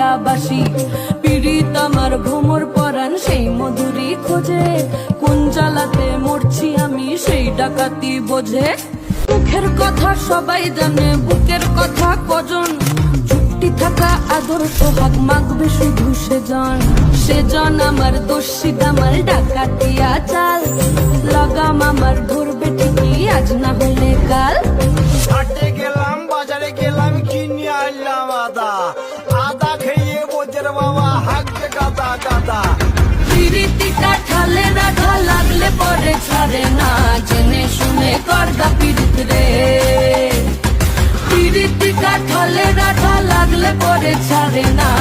বাজাইয়া বাসি। পীড়িত আমার ভ্রমর পরাণ সেই মধুরী খোঁজে, কোন জ্বালাতে মরছি আমি সেই ডাকাতি বোঝে। মুখের কথা সবাই জানে, বুকের কথা কজন, চুপটি থাকা আদর সোহাগ মাগবে শুধু সেজন আমার দোষী আমার ডাকাতিয়া চাল। লাগাম আমার ধরবে ঠিকই আজ না হলে কাল। হাটে গেলাম বাজারে গেলাম কিনে আনলাম আদা, আদা খেয়ে বোঝের বাবা হাঁকছে গাদা গাদা। পিরিতিটা ঠালে রাধা লাগলে পরে ছাড়ে না, জেনে শুনে করদা পীড়িত রে। পিরিতিটা ঠালে রাধা লাগলে পরে ছাড়ে না।